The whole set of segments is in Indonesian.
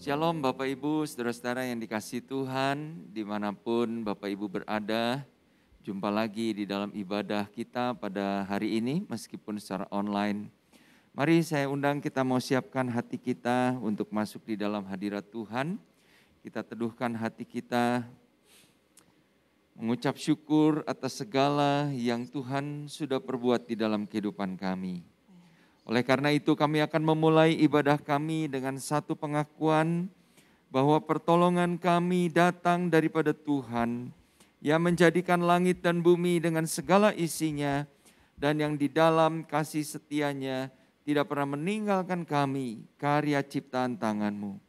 Shalom Bapak Ibu, saudara-saudara yang dikasihi Tuhan, dimanapun Bapak Ibu berada. Jumpa lagi di dalam ibadah kita pada hari ini, meskipun secara online. Mari saya undang kita mau siapkan hati kita untuk masuk di dalam hadirat Tuhan. Kita teduhkan hati kita, mengucap syukur atas segala yang Tuhan sudah perbuat di dalam kehidupan kami. Oleh karena itu kami akan memulai ibadah kami dengan satu pengakuan bahwa pertolongan kami datang daripada Tuhan yang menjadikan langit dan bumi dengan segala isinya dan yang di dalam kasih setianya tidak pernah meninggalkan kami, karya ciptaan tangan-Mu.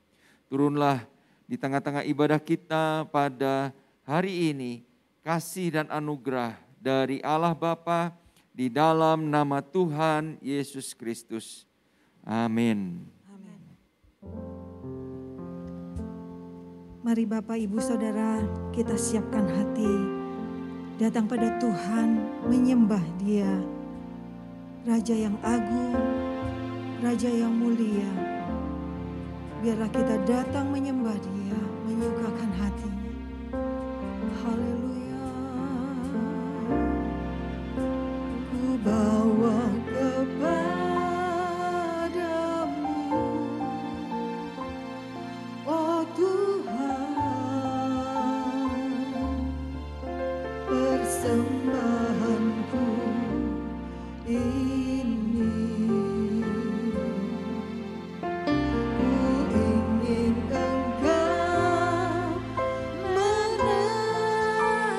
Turunlah di tengah-tengah ibadah kita pada hari ini, kasih dan anugerah dari Allah Bapa, di dalam nama Tuhan Yesus Kristus. Amin. Amin. Mari Bapak, Ibu, Saudara, kita siapkan hati. Datang pada Tuhan, menyembah Dia. Raja yang agung, Raja yang mulia. Biarlah kita datang menyembah Dia, menyukakan hatinya. Haleluya. Bawa kepadamu, oh Tuhan, persembahanku ini. Ku ingin Engkau menerima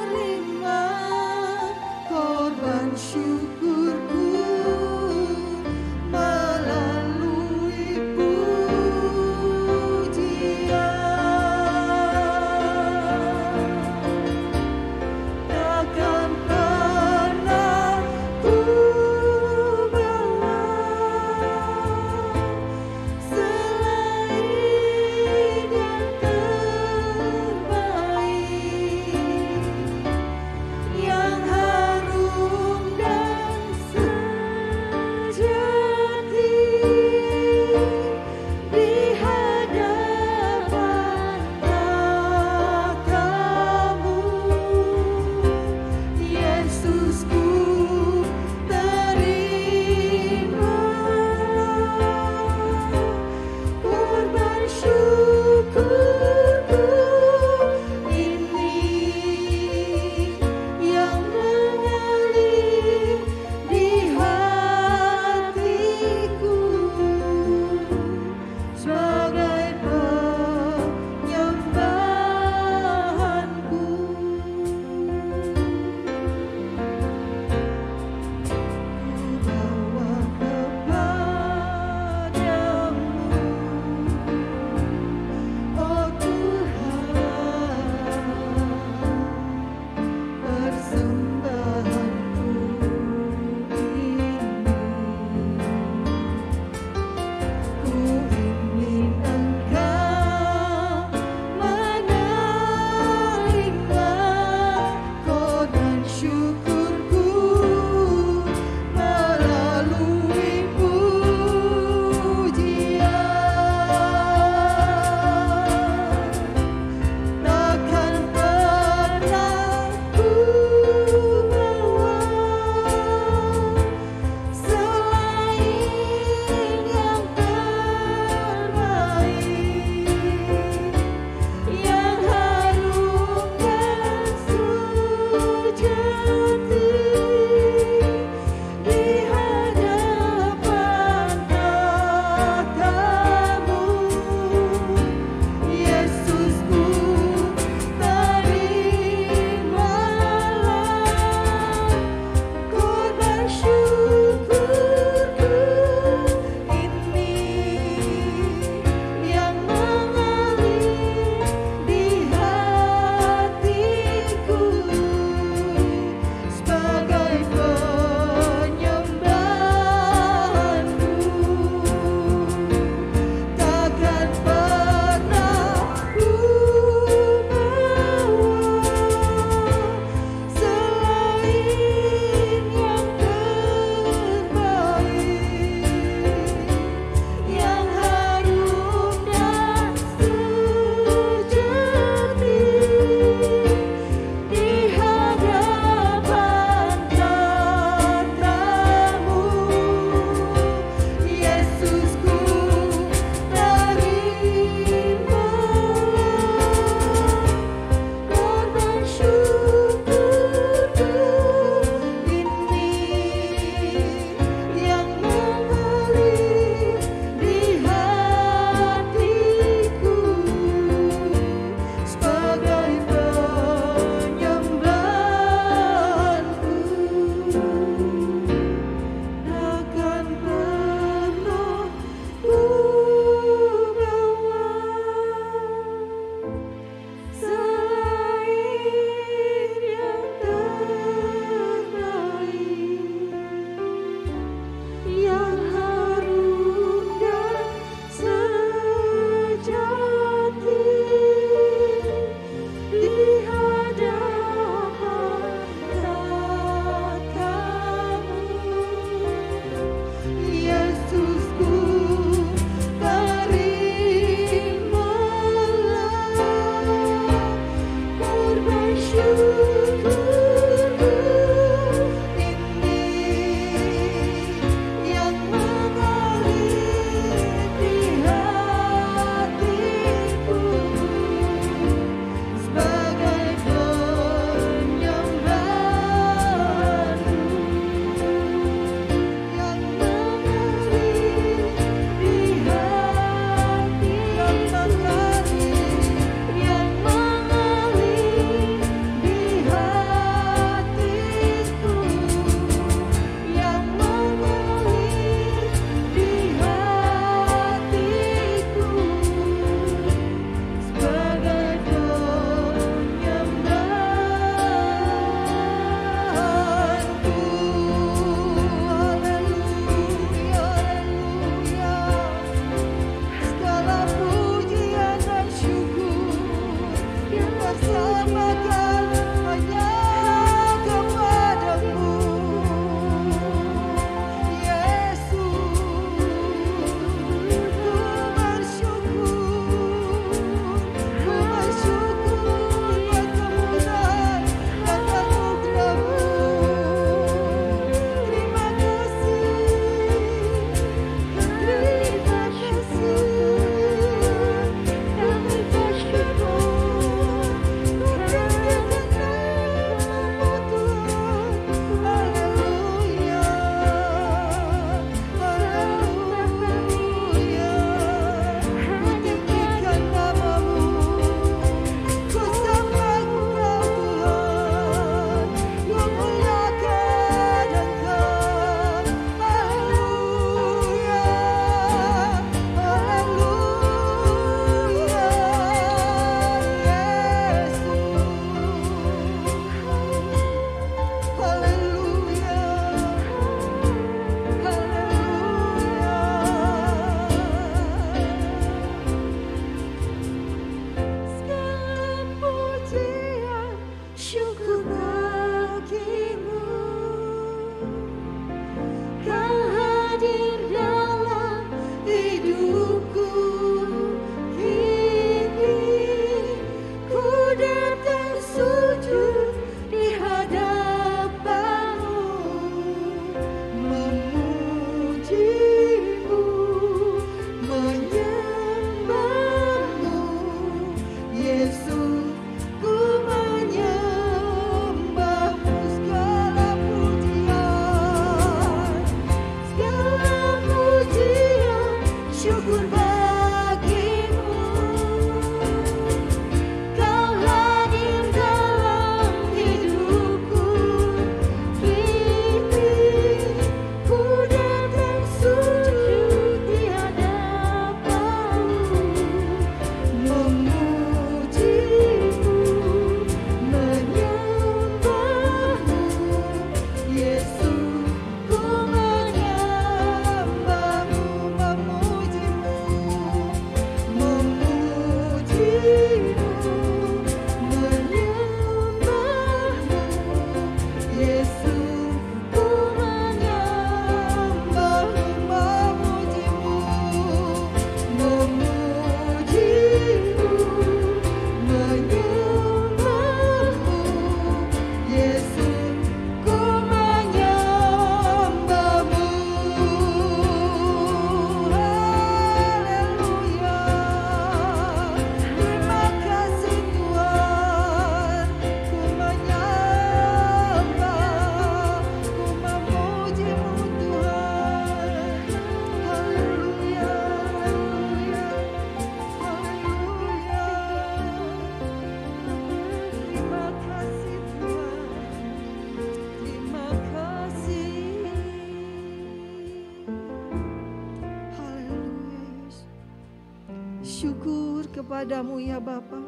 syukur kepadamu ya Bapa.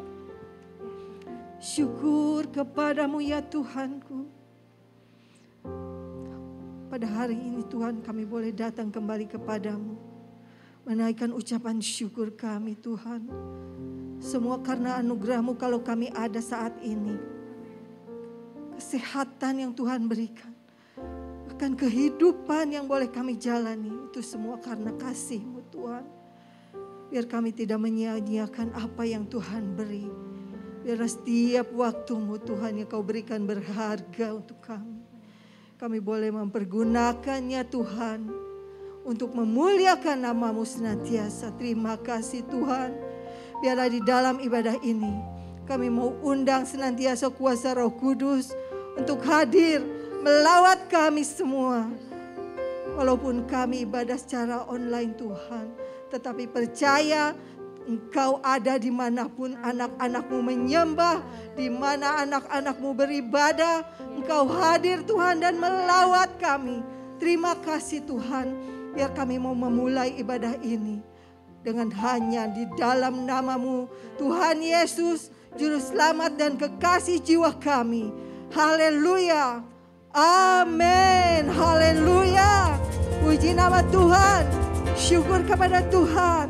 Syukur kepadamu ya Tuhanku. Pada hari ini Tuhan kami boleh datang kembali kepadamu. Menaikkan ucapan syukur kami Tuhan. Semua karena anugerah-Mu kalau kami ada saat ini. Kesehatan yang Tuhan berikan. Bahkan kehidupan yang boleh kami jalani. Itu semua karena kasih-Mu Tuhan. Biar kami tidak menyia-nyiakan apa yang Tuhan beri. Biar setiap waktu-Mu Tuhan yang Kau berikan berharga untuk kami. Kami boleh mempergunakannya Tuhan. Untuk memuliakan nama-Mu senantiasa. Terima kasih Tuhan. Biarlah di dalam ibadah ini. Kami mau undang senantiasa kuasa Roh Kudus. Untuk hadir melawat kami semua. Walaupun kami ibadah secara online Tuhan. Tetapi percaya Engkau ada dimanapun anak-anak-Mu menyembah, di mana anak-anak-Mu beribadah, Engkau hadir Tuhan dan melawat kami. Terima kasih Tuhan, biar kami mau memulai ibadah ini dengan hanya di dalam nama-Mu, Tuhan Yesus, Juru Selamat dan kekasih jiwa kami. Haleluya, amin, haleluya. Puji nama Tuhan, syukur kepada Tuhan.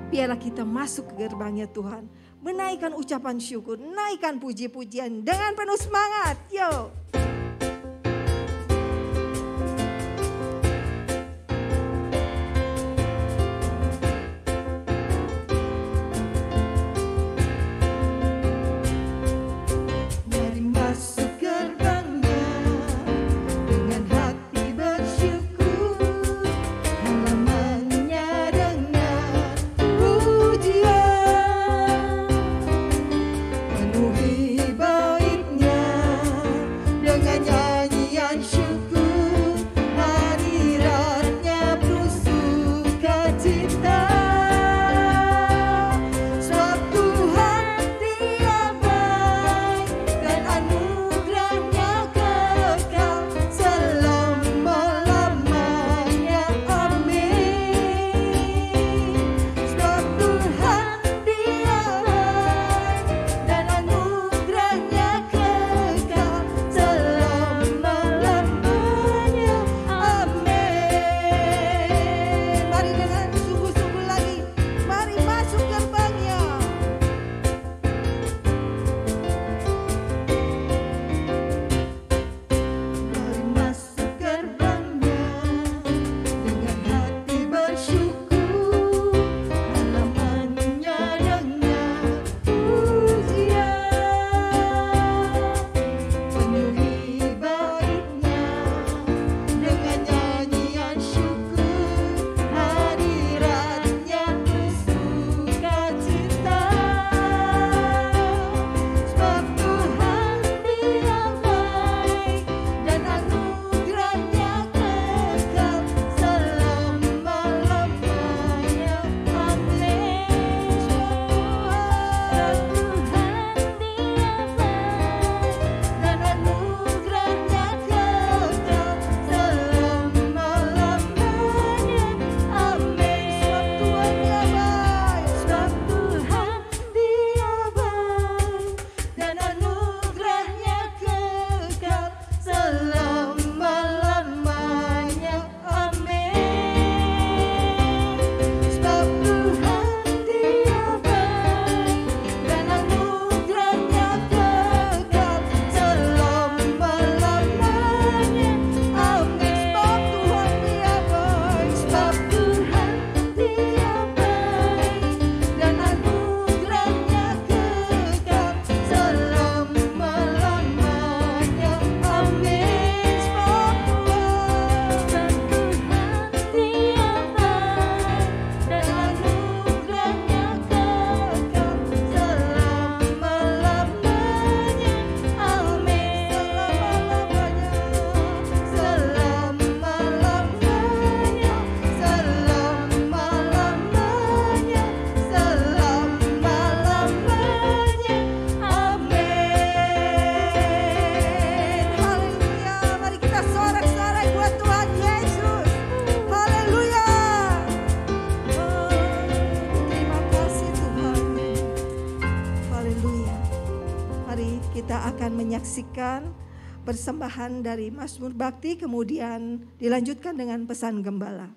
Biarlah kita masuk ke gerbangnya Tuhan. Menaikkan ucapan syukur. Naikkan puji-pujian dengan penuh semangat. Yo. Mari masuk gerbangnya dengan hati bersyukur. Halamannya dengan pujian, penuhi baitnya kita akan menyaksikan persembahan dari Mazmur Bakti, kemudian dilanjutkan dengan pesan gembala.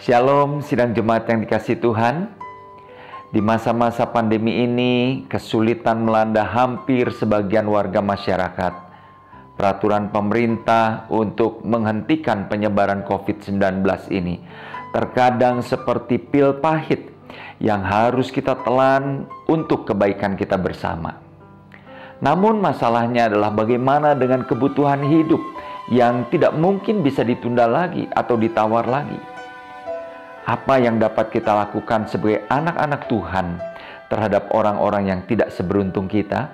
Shalom sidang jemaat yang dikasihi Tuhan. Di masa-masa pandemi ini, kesulitan melanda hampir sebagian warga masyarakat. Peraturan pemerintah untuk menghentikan penyebaran COVID-19 ini terkadang seperti pil pahit yang harus kita telan untuk kebaikan kita bersama. Namun masalahnya adalah bagaimana dengan kebutuhan hidup yang tidak mungkin bisa ditunda lagi atau ditawar lagi. Apa yang dapat kita lakukan sebagai anak-anak Tuhan terhadap orang-orang yang tidak seberuntung kita?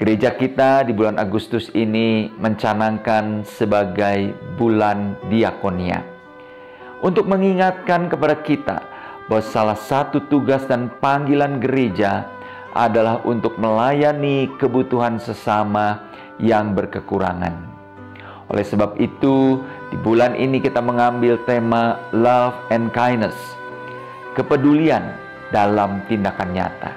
Gereja kita di bulan Agustus ini mencanangkan sebagai bulan diakonia, untuk mengingatkan kepada kita bahwa salah satu tugas dan panggilan gereja adalah untuk melayani kebutuhan sesama yang berkekurangan. Oleh sebab itu, di bulan ini kita mengambil tema Love and Kindness, kepedulian dalam tindakan nyata.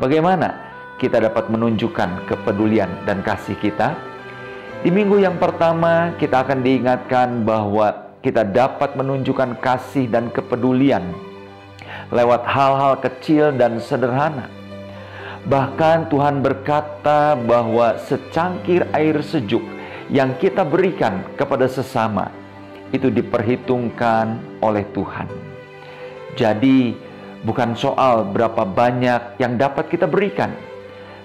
Bagaimana kita dapat menunjukkan kepedulian dan kasih kita? Di minggu yang pertama, kita akan diingatkan bahwa kita dapat menunjukkan kasih dan kepedulian lewat hal-hal kecil dan sederhana. Bahkan Tuhan berkata bahwa secangkir air sejuk yang kita berikan kepada sesama itu diperhitungkan oleh Tuhan. Jadi bukan soal berapa banyak yang dapat kita berikan,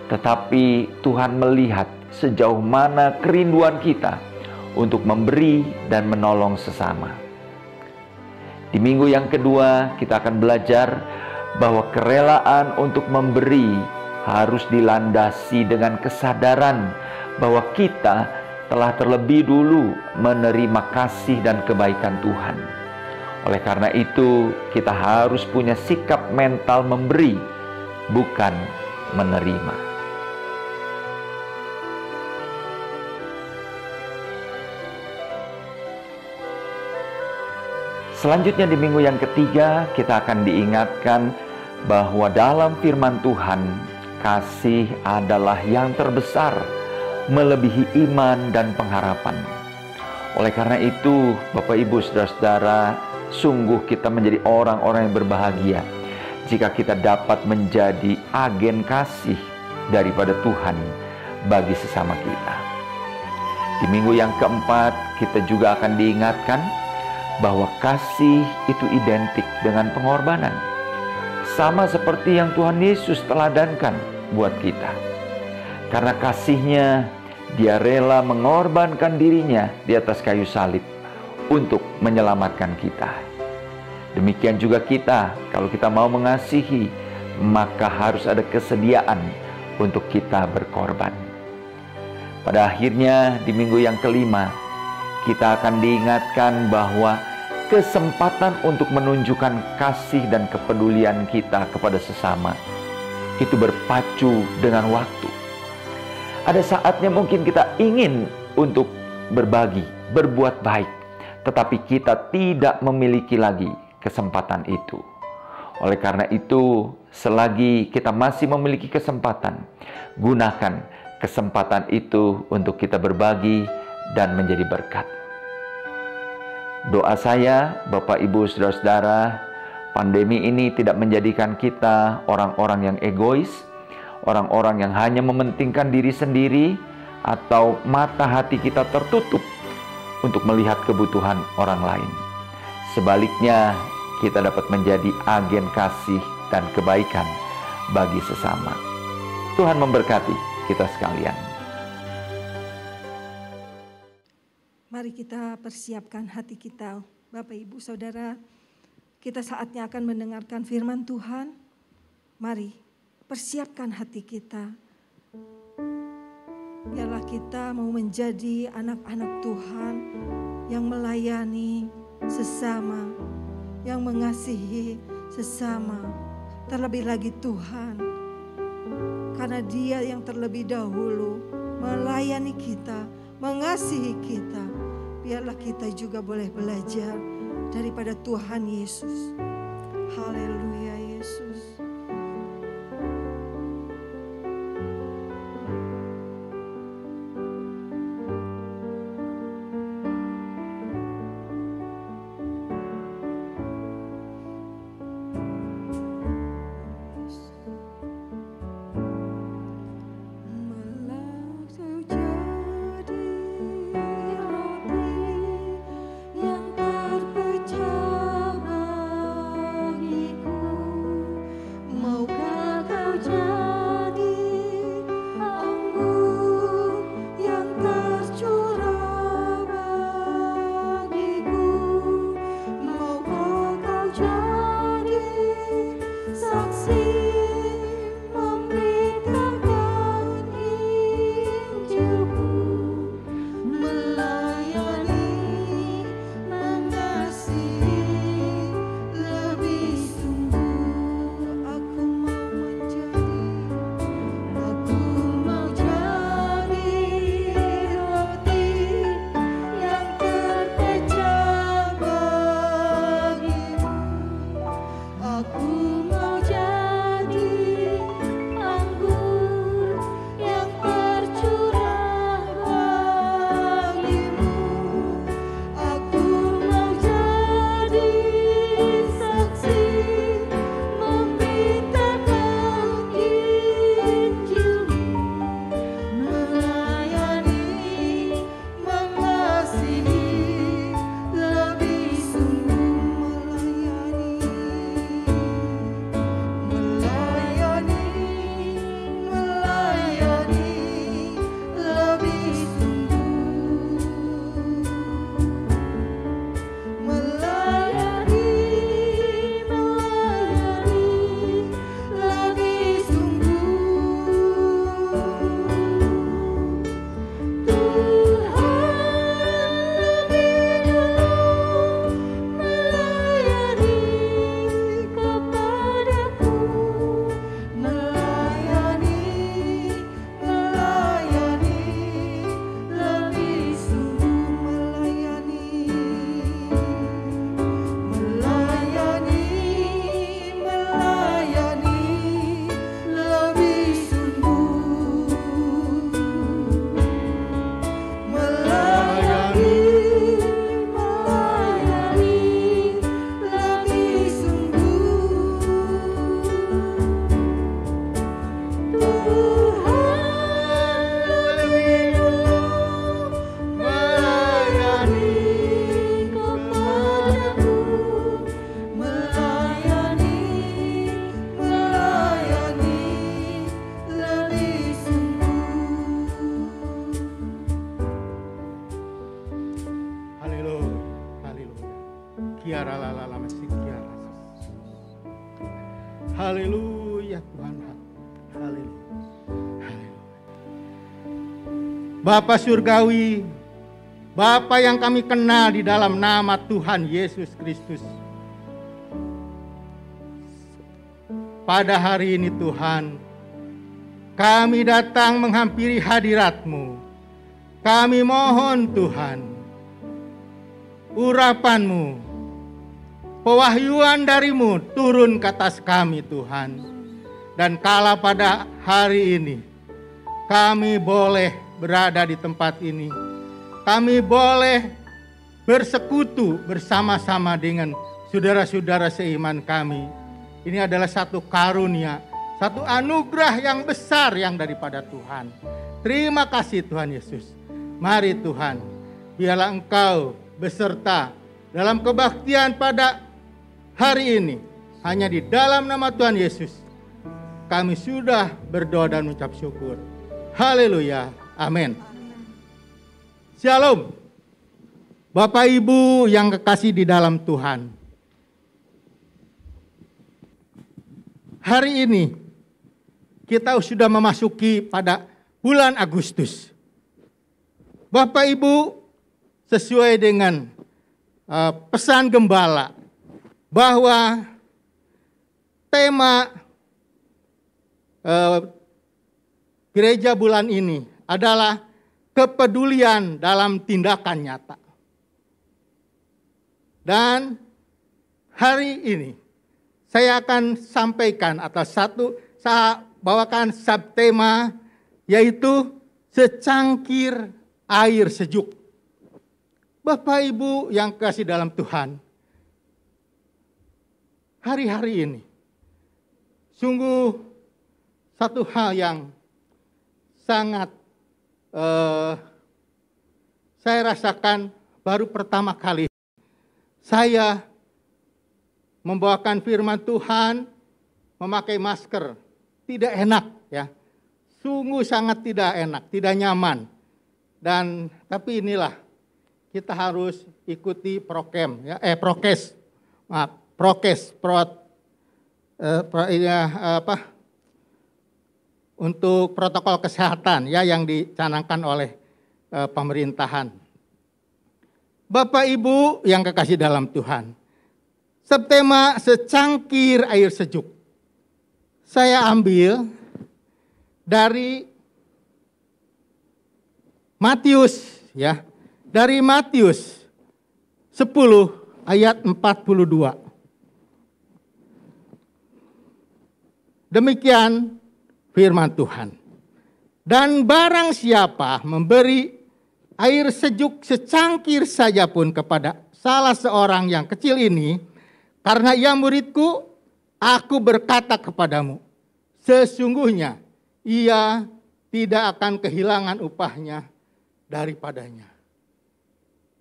tetapi Tuhan melihat sejauh mana kerinduan kita untuk memberi dan menolong sesama. Di minggu yang kedua, kita akan belajar bahwa kerelaan untuk memberi harus dilandasi dengan kesadaran bahwa kita telah terlebih dulu menerima kasih dan kebaikan Tuhan. Oleh karena itu, kita harus punya sikap mental memberi, bukan menerima. Selanjutnya di minggu yang ketiga, kita akan diingatkan bahwa dalam firman Tuhan, kasih adalah yang terbesar, melebihi iman dan pengharapan. Oleh karena itu, Bapak Ibu Saudara-saudara, sungguh kita menjadi orang-orang yang berbahagia jika kita dapat menjadi agen kasih daripada Tuhan bagi sesama kita. Di minggu yang keempat, kita juga akan diingatkan bahwa kasih itu identik dengan pengorbanan. Sama seperti yang Tuhan Yesus teladankan buat kita. Karena kasihnya, Dia rela mengorbankan dirinya di atas kayu salib untuk menyelamatkan kita. Demikian juga kita, kalau kita mau mengasihi, maka harus ada kesediaan untuk kita berkorban. Pada akhirnya di minggu yang kelima, kita akan diingatkan bahwa kesempatan untuk menunjukkan kasih dan kepedulian kita kepada sesama itu berpacu dengan waktu. Ada saatnya mungkin kita ingin untuk berbagi, berbuat baik, tetapi kita tidak memiliki lagi kesempatan itu. Oleh karena itu, selagi kita masih memiliki kesempatan, gunakan kesempatan itu untuk kita berbagi dan menjadi berkat. Doa saya, Bapak, Ibu, Saudara-saudara, pandemi ini tidak menjadikan kita orang-orang yang egois, orang-orang yang hanya mementingkan diri sendiri, atau mata hati kita tertutup untuk melihat kebutuhan orang lain. Sebaliknya, kita dapat menjadi agen kasih dan kebaikan bagi sesama. Tuhan memberkati kita sekalian. Mari kita persiapkan hati kita, Bapak, Ibu, Saudara. Kita saatnya akan mendengarkan firman Tuhan. Mari persiapkan hati kita. Biarlah kita mau menjadi anak-anak Tuhan yang melayani sesama, yang mengasihi sesama, terlebih lagi Tuhan. Karena Dia yang terlebih dahulu melayani kita, mengasihi kita. Biarlah kita juga boleh belajar daripada Tuhan Yesus. Haleluya, Yesus. Haleluya Tuhan. Haleluya. Bapa surgawi, Bapa yang kami kenal di dalam nama Tuhan Yesus Kristus. Pada hari ini Tuhan, kami datang menghampiri hadirat-Mu. Kami mohon Tuhan, urapan-Mu, pewahyuan dari-Mu turun ke atas kami Tuhan. Dan kala pada hari ini, kami boleh berada di tempat ini. Kami boleh bersekutu bersama-sama dengan saudara-saudara seiman kami. Ini adalah satu karunia, satu anugerah yang besar yang daripada Tuhan. Terima kasih Tuhan Yesus. Mari Tuhan, biarlah Engkau beserta dalam kebaktian pada hari ini. Hanya di dalam nama Tuhan Yesus, kami sudah berdoa dan mengucap syukur. Haleluya. Amin. Shalom. Bapak Ibu yang kekasih di dalam Tuhan. Hari ini kita sudah memasuki pada bulan Agustus. Bapak Ibu, sesuai dengan pesan gembala bahwa tema gereja bulan ini adalah kepedulian dalam tindakan nyata. Dan hari ini saya akan sampaikan atau saya bawakan subtema yaitu secangkir air sejuk. Bapak Ibu yang kasih dalam Tuhan, hari-hari ini sungguh satu hal yang sangat saya rasakan baru pertama kali saya membawakan firman Tuhan memakai masker. Tidak enak ya. Sungguh sangat tidak enak, tidak nyaman. Tapi inilah kita harus ikuti prokes. Untuk protokol kesehatan ya yang dicanangkan oleh pemerintahan. Bapak Ibu yang kekasih dalam Tuhan, subtema secangkir air sejuk saya ambil dari Matius ya, dari Matius 10 ayat 42. Demikian firman Tuhan. Dan barang siapa memberi air sejuk secangkir saja pun kepada salah seorang yang kecil ini, karena ia muridku, aku berkata kepadamu, sesungguhnya ia tidak akan kehilangan upahnya daripadanya.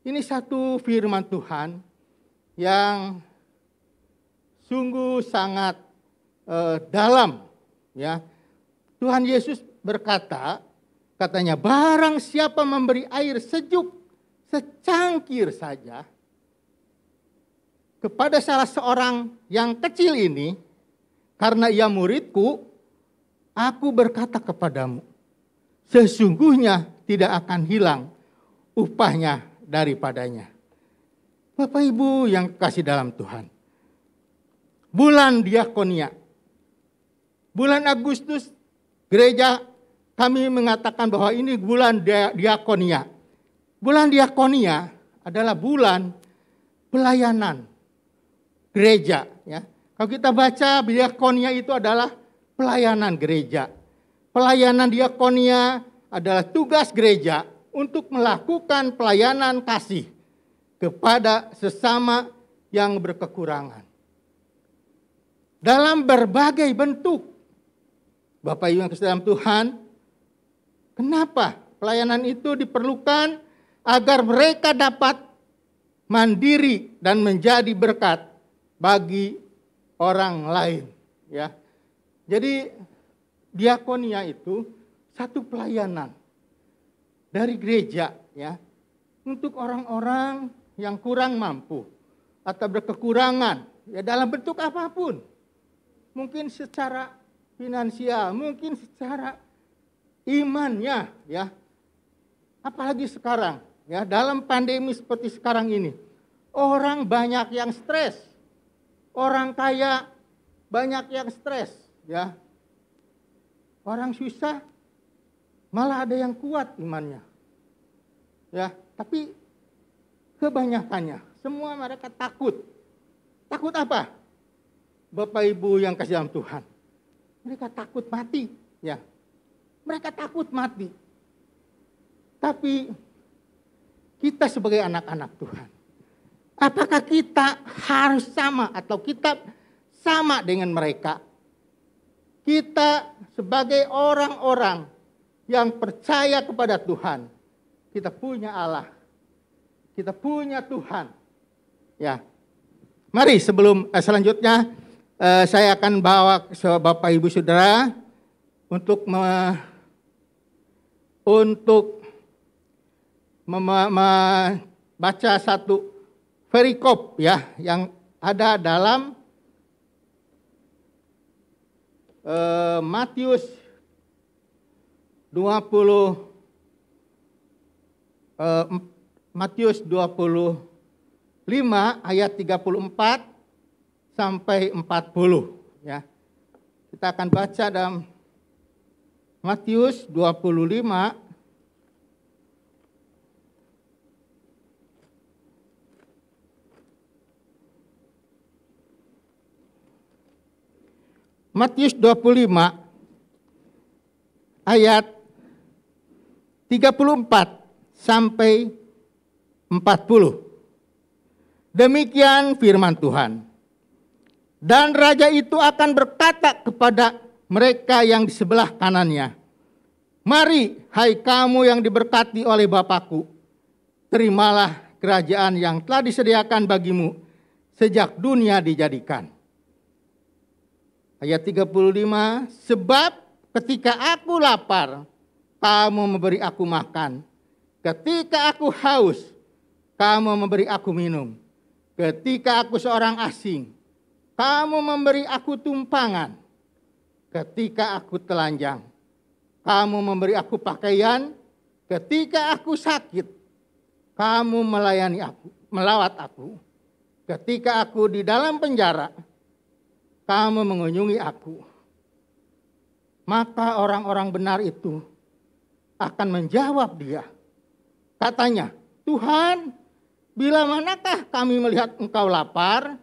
Ini satu firman Tuhan yang sungguh sangat dalam ya. Tuhan Yesus berkata, katanya barang siapa memberi air sejuk secangkir saja kepada salah seorang yang kecil ini, karena ia muridku, aku berkata kepadamu, sesungguhnya tidak akan hilang upahnya daripadanya. Bapak Ibu yang kasih dalam Tuhan, bulan diakonia, bulan Agustus, gereja kami mengatakan bahwa ini bulan diakonia. Bulan diakonia adalah bulan pelayanan gereja. Ya. Kalau kita baca diakonia itu adalah pelayanan gereja. Pelayanan diakonia adalah tugas gereja untuk melakukan pelayanan kasih kepada sesama yang berkekurangan. Dalam berbagai bentuk. Bapak Ibu yang kasih dalam Tuhan, kenapa pelayanan itu diperlukan? Agar mereka dapat mandiri dan menjadi berkat bagi orang lain. Ya. Jadi diakonia itu satu pelayanan dari gereja ya, untuk orang-orang yang kurang mampu, atau berkekurangan, ya dalam bentuk apapun. Mungkin secara finansial, mungkin secara imannya, ya. Apalagi sekarang, ya, dalam pandemi seperti sekarang ini, orang banyak yang stres. Orang kaya banyak yang stres, ya. Orang susah malah ada yang kuat imannya. Ya, tapi kebanyakannya semua mereka takut. Takut apa? Bapak Ibu yang kasih dalam Tuhan. Mereka takut mati, ya. Mereka takut mati. Tapi kita sebagai anak-anak Tuhan, apakah kita harus sama atau kita sama dengan mereka? Kita sebagai orang-orang yang percaya kepada Tuhan, kita punya Allah, kita punya Tuhan. Ya, mari selanjutnya saya akan bawa Bapak Ibu Saudara untuk membaca satu perikop, ya, yang ada dalam Matius 25 ayat 34 sampai 40, ya. Kita akan baca dalam Matius 25 ayat 34 sampai 40. Demikian firman Tuhan. Dan raja itu akan berkata kepada mereka yang di sebelah kanannya, "Mari, hai kamu yang diberkati oleh Bapakku, terimalah kerajaan yang telah disediakan bagimu sejak dunia dijadikan." Ayat 35, "Sebab ketika aku lapar, kamu memberi aku makan. Ketika aku haus, kamu memberi aku minum. Ketika aku seorang asing, kamu memberi aku tumpangan. Ketika aku telanjang, kamu memberi aku pakaian. Ketika aku sakit, kamu melayani aku, melawat aku. Ketika aku di dalam penjara, kamu mengunjungi aku." Maka orang-orang benar itu akan menjawab dia. Katanya, "Tuhan, bila manakah kami melihat engkau lapar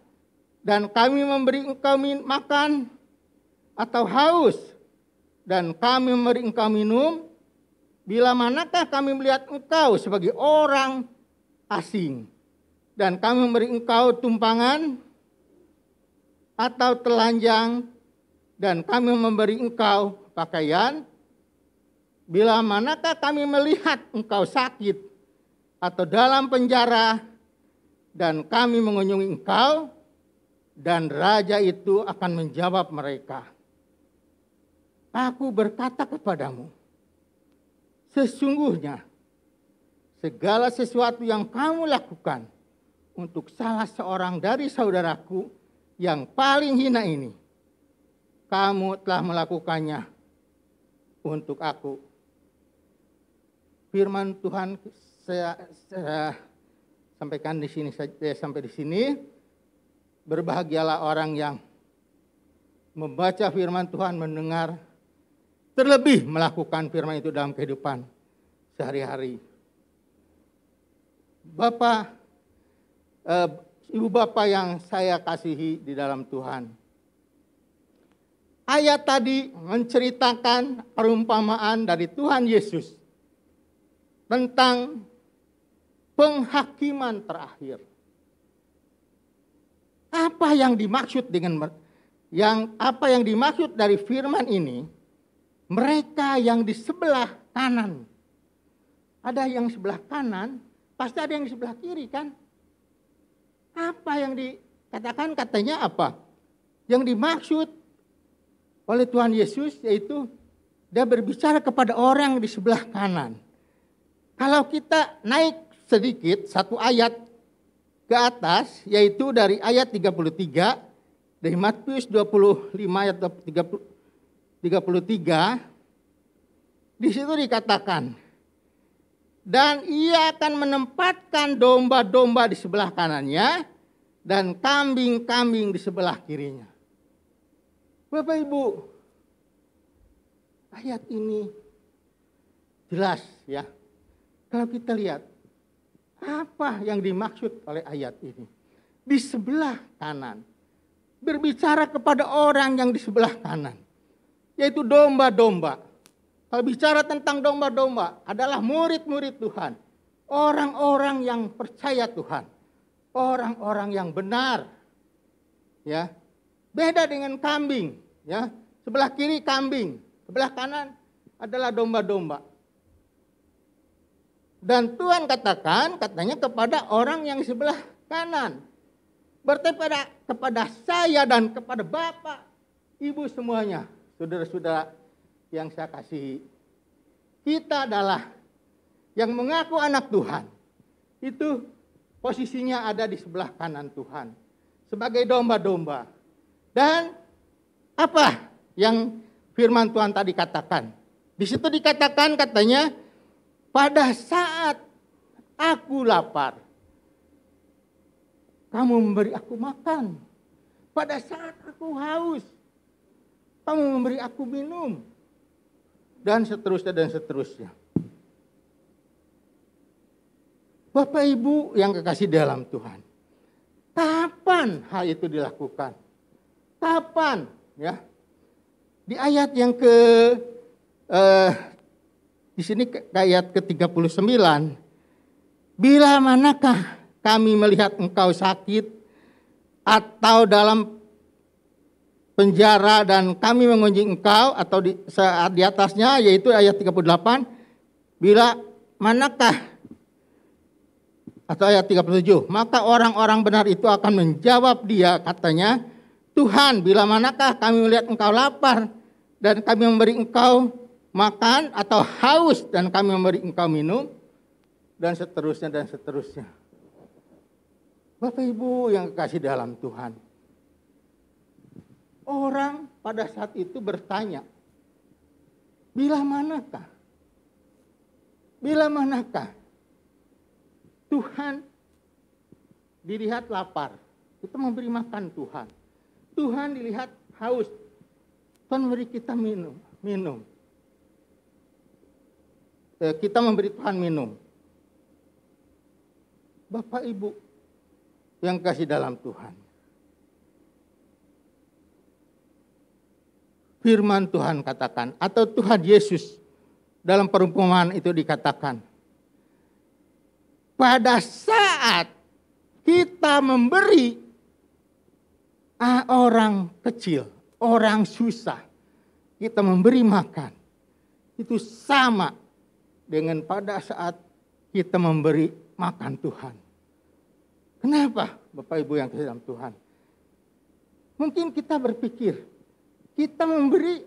dan kami memberi engkau makan, atau haus dan kami memberi engkau minum? Bila manakah kami melihat engkau sebagai orang asing dan kami memberi engkau tumpangan, atau telanjang dan kami memberi engkau pakaian? Bila manakah kami melihat engkau sakit atau dalam penjara dan kami mengunjungi engkau?" Dan raja itu akan menjawab mereka, "Aku berkata kepadamu, sesungguhnya segala sesuatu yang kamu lakukan untuk salah seorang dari saudaraku yang paling hina ini, kamu telah melakukannya untuk aku." Firman Tuhan saya sampaikan di sini saja, sampai di sini. Berbahagialah orang yang membaca firman Tuhan, mendengar, terlebih melakukan firman itu dalam kehidupan sehari-hari. Bapak, Ibu Bapak yang saya kasihi di dalam Tuhan, ayat tadi menceritakan perumpamaan dari Tuhan Yesus tentang penghakiman terakhir. Apa yang dimaksud apa yang dimaksud dari firman ini? Mereka yang di sebelah kanan. Ada yang sebelah kanan, pasti ada yang di sebelah kiri, kan? Apa yang dikatakan, katanya apa? Yang dimaksud oleh Tuhan Yesus yaitu dia berbicara kepada orang di sebelah kanan. Kalau kita naik sedikit satu ayat ke atas, yaitu dari ayat 33, dari Matius 25 ayat 33, di situ dikatakan, dan ia akan menempatkan domba-domba di sebelah kanannya dan kambing-kambing di sebelah kirinya. Bapak Ibu, ayat ini jelas ya. Kalau kita lihat apa yang dimaksud oleh ayat ini. Di sebelah kanan. Berbicara kepada orang yang di sebelah kanan. Yaitu domba-domba. Kalau bicara tentang domba-domba adalah murid-murid Tuhan. Orang-orang yang percaya Tuhan. Orang-orang yang benar. Ya. Beda dengan kambing. Ya. Sebelah kiri kambing. Sebelah kanan adalah domba-domba. Dan Tuhan katanya kepada orang yang sebelah kanan. Berarti kepada saya dan kepada Bapak, Ibu semuanya. Saudara-saudara yang saya kasihi. Kita adalah yang mengaku anak Tuhan. Itu posisinya ada di sebelah kanan Tuhan. Sebagai domba-domba. Dan apa yang firman Tuhan tadi katakan? Di situ dikatakan katanya, pada saat aku lapar, kamu memberi aku makan. Pada saat aku haus, kamu memberi aku minum. Dan seterusnya dan seterusnya. Bapak Ibu yang kekasih dalam Tuhan. Kapan hal itu dilakukan? Kapan? Ya. Di ayat yang di sini ayat ke-39, bila manakah kami melihat engkau sakit atau dalam penjara dan kami mengunjungi engkau, atau di atasnya yaitu ayat 38, bila manakah, atau ayat 37, maka orang-orang benar itu akan menjawab dia katanya, Tuhan, bila manakah kami melihat engkau lapar dan kami memberi engkau makan, atau haus dan kami memberi engkau minum, dan seterusnya dan seterusnya. Bapak Ibu yang kekasih dalam Tuhan, orang pada saat itu bertanya, bila manakah Tuhan dilihat lapar, kita memberi makan Tuhan. Tuhan dilihat haus, Tuhan memberi kita minum. Kita memberi Tuhan minum. Bapak Ibu yang kasih dalam Tuhan. Firman Tuhan katakan, atau Tuhan Yesus dalam perumpamaan itu dikatakan, pada saat kita memberi orang kecil, orang susah, kita memberi makan, itu sama dengan pada saat kita memberi makan Tuhan. Kenapa Bapak Ibu yang kasih dalam Tuhan? Mungkin kita berpikir, kita memberi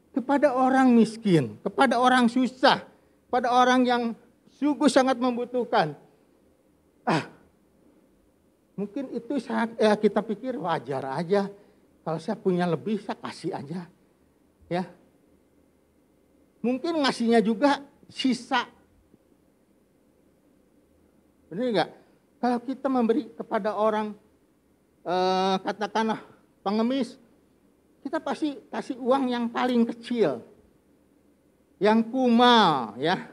kepada orang miskin, kepada orang susah, pada orang yang sungguh sangat membutuhkan. Mungkin itu kita pikir wajar aja. Kalau saya punya lebih, saya kasih aja. Ya. Mungkin ngasihnya juga sisa. Benar enggak? Kalau kita memberi kepada orang, katakanlah pengemis, kita pasti kasih uang yang paling kecil. Yang kumal, ya.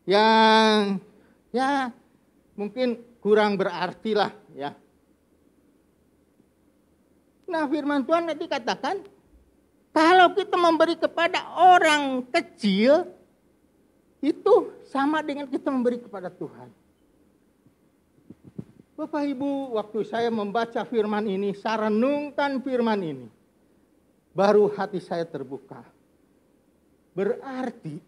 Yang, ya mungkin kurang berarti lah, ya. Nah firman Tuhan nanti katakan, kalau kita memberi kepada orang kecil, itu sama dengan kita memberi kepada Tuhan. Bapak Ibu, waktu saya membaca firman ini, saya renungkan firman ini, baru hati saya terbuka. Berarti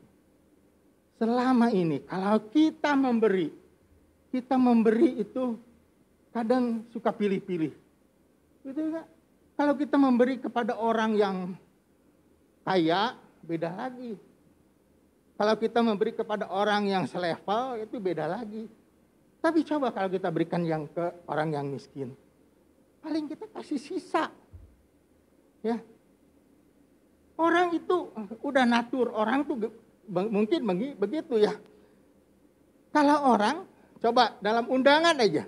selama ini kalau kita memberi itu kadang suka pilih-pilih. Gitu enggak? Kalau kita memberi kepada orang yang kaya, beda lagi. Kalau kita memberi kepada orang yang selevel, itu beda lagi. Tapi coba kalau kita berikan yang ke orang yang miskin, paling kita kasih sisa. Ya. Orang itu udah natur, orang tuh mungkin begitu ya. Kalau orang, coba dalam undangan aja.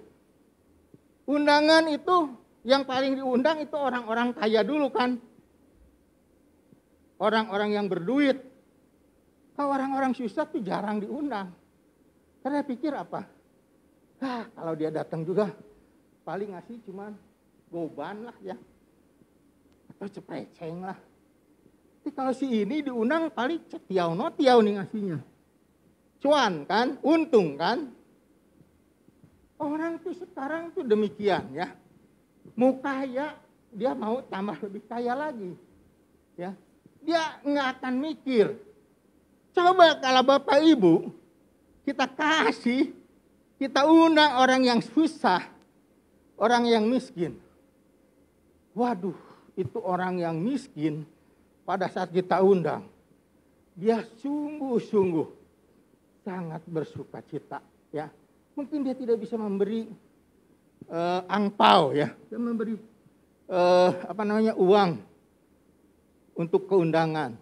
Undangan itu yang paling diundang itu orang-orang kaya dulu kan. Orang-orang yang berduit. Kalau orang-orang susah tuh jarang diundang. Karena pikir apa? Kalau dia datang juga paling ngasih cuman goban lah ya. Atau cepreceng lah. Tapi kalau si ini diundang paling tiau nih ngasihnya. Cuan kan, untung kan. Orang tuh sekarang tuh demikian ya. Mau kaya, dia mau tambah lebih kaya lagi. Ya. Dia nggak akan mikir. Coba kalau Bapak Ibu kita kasih, kita undang orang yang susah, orang yang miskin. Waduh, itu orang yang miskin pada saat kita undang, dia sungguh-sungguh sangat bersuka cita. Ya, mungkin dia tidak bisa memberi angpau ya, dia memberi uang untuk keundangan.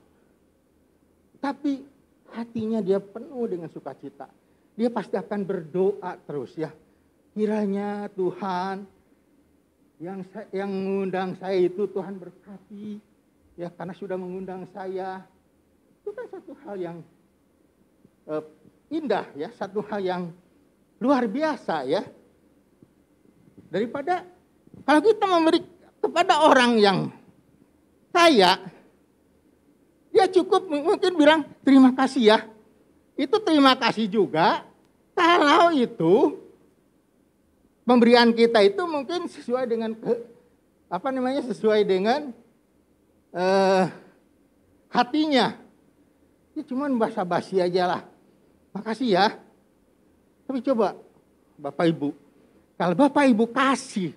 Tapi hatinya dia penuh dengan sukacita. Dia pasti akan berdoa terus ya. Kiranya Tuhan yang mengundang saya itu Tuhan berkati. Ya karena sudah mengundang saya. Itu kan satu hal yang indah ya. Satu hal yang luar biasa ya. Daripada kalau kita memberi kepada orang yang kaya, dia cukup mungkin bilang terima kasih ya. Itu terima kasih juga kalau itu pemberian kita itu mungkin sesuai dengan sesuai dengan hatinya. Ini cuma basa-basi aja lah. Makasih ya. Tapi coba Bapak Ibu, kalau Bapak Ibu kasih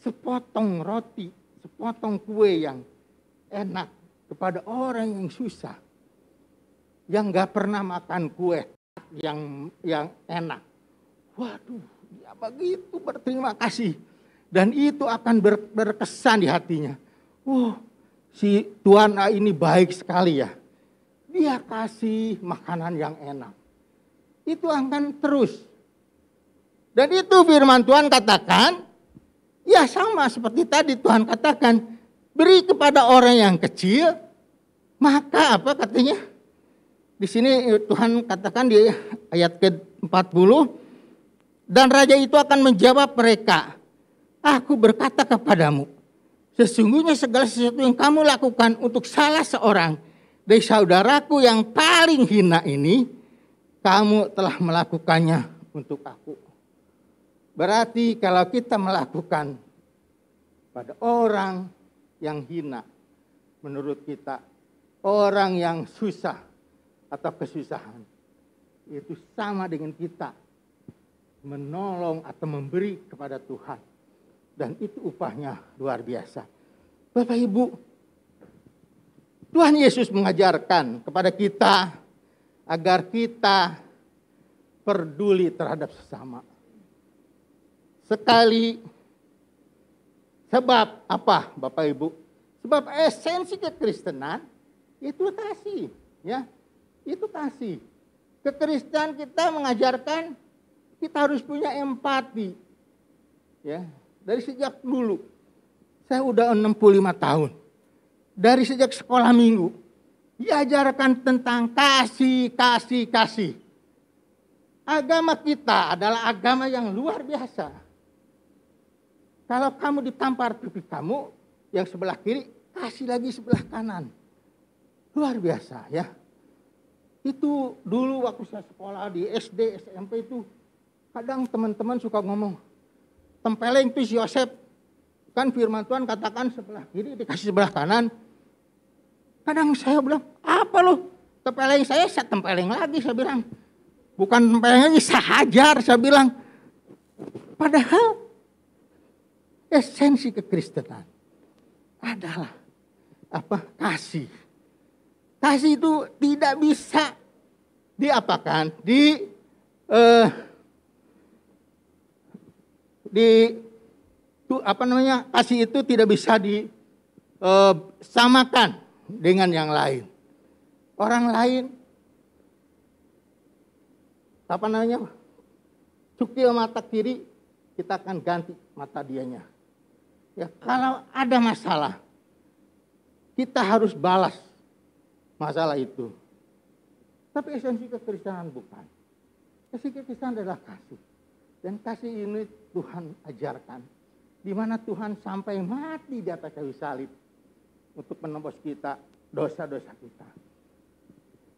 sepotong roti, sepotong kue yang enak kepada orang yang susah, yang gak pernah makan kue yang enak. Waduh, dia begitu berterima kasih. Dan itu akan berkesan di hatinya. Si Tuhan ini baik sekali ya. Dia kasih makanan yang enak. Itu akan terus. Dan itu firman Tuhan katakan, ya sama seperti tadi Tuhan katakan, beri kepada orang yang kecil, maka apa katanya? Di sini Tuhan katakan di ayat ke-40, dan raja itu akan menjawab mereka, aku berkata kepadamu, sesungguhnya segala sesuatu yang kamu lakukan untuk salah seorang dari saudaraku yang paling hina ini, kamu telah melakukannya untuk aku. Berarti kalau kita melakukan pada orang yang hina, menurut kita, orang yang susah atau kesusahan, itu sama dengan kita menolong atau memberi kepada Tuhan. Dan itu upahnya luar biasa. Bapak Ibu, Tuhan Yesus mengajarkan kepada kita agar kita peduli terhadap sesama. Sekali, sebab apa Bapak Ibu? Sebab esensi kekristenan itu kasih, ya. Itu kasih. Kekristenan kita mengajarkan kita harus punya empati. Ya, dari sejak dulu. Saya udah 65 tahun. Dari sejak sekolah minggu diajarkan tentang kasih. Agama kita adalah agama yang luar biasa. Kalau kamu ditampar pipi kamu, yang sebelah kiri, kasih lagi sebelah kanan. Luar biasa ya. Itu dulu waktu saya sekolah di SD, SMP itu, kadang teman-teman suka ngomong, tempeleng itu si Yosef. Kan firman Tuhan katakan sebelah kiri dikasih sebelah kanan. Kadang saya bilang, apa lu? Tempeleng saya tempeleng lagi, saya bilang. Bukan tempeleng lagi, saya hajar, saya bilang. Padahal esensi kekristenan adalah apa? Kasih. Kasih itu tidak bisa diapakan? kasih itu tidak bisa disamakan dengan yang lain. Orang lain cukil mata kiri, kita akan ganti mata dianya. Ya, kalau ada masalah, kita harus balas masalah itu. Tapi esensi kekristenan bukan. Esensi kekristenan adalah kasih. Dan kasih ini Tuhan ajarkan. Di mana Tuhan sampai mati di atas kayu salib untuk menembus kita, dosa-dosa kita.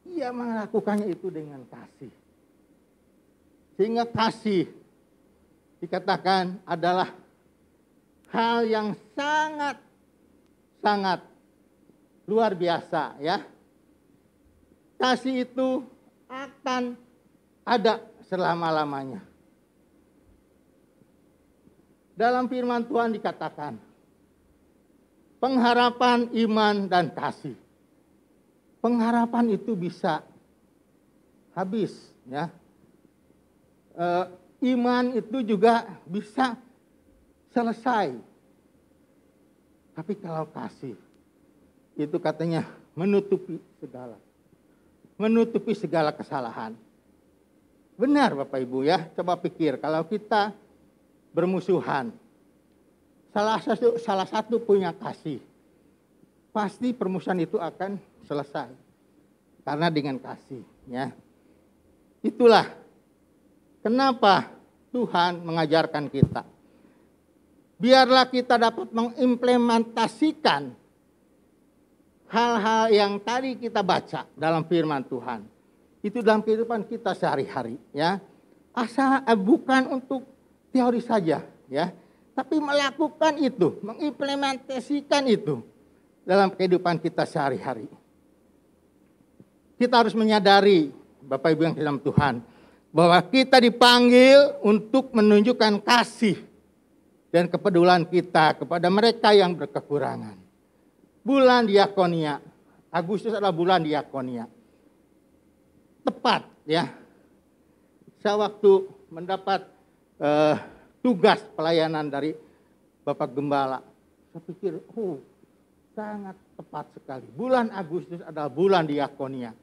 Ia melakukannya itu dengan kasih. Sehingga kasih dikatakan adalah hal yang sangat luar biasa, ya. Kasih itu akan ada selama-lamanya. Dalam firman Tuhan dikatakan, pengharapan, iman, dan kasih. Pengharapan itu bisa habis, ya. Iman itu juga bisa selesai. Tapi kalau kasih, itu katanya menutupi segala kesalahan. Benar Bapak Ibu ya, coba pikir kalau kita bermusuhan, salah satu punya kasih, pasti permusuhan itu akan selesai. Karena dengan kasih, ya. Itulah kenapa Tuhan mengajarkan kita. Biarlah kita dapat mengimplementasikan hal-hal yang tadi kita baca dalam firman Tuhan. Itu dalam kehidupan kita sehari-hari, ya. Bukan untuk teori saja, ya. Tapi melakukan itu, mengimplementasikan itu dalam kehidupan kita sehari-hari. Kita harus menyadari, Bapak Ibu yang di dalam Tuhan, bahwa kita dipanggil untuk menunjukkan kasih dan kepedulian kita kepada mereka yang berkekurangan. Bulan diakonia, Agustus adalah bulan diakonia. Tepat, ya. Saya waktu mendapat tugas pelayanan dari Bapak Gembala, saya pikir, sangat tepat sekali. Bulan Agustus adalah bulan diakonia.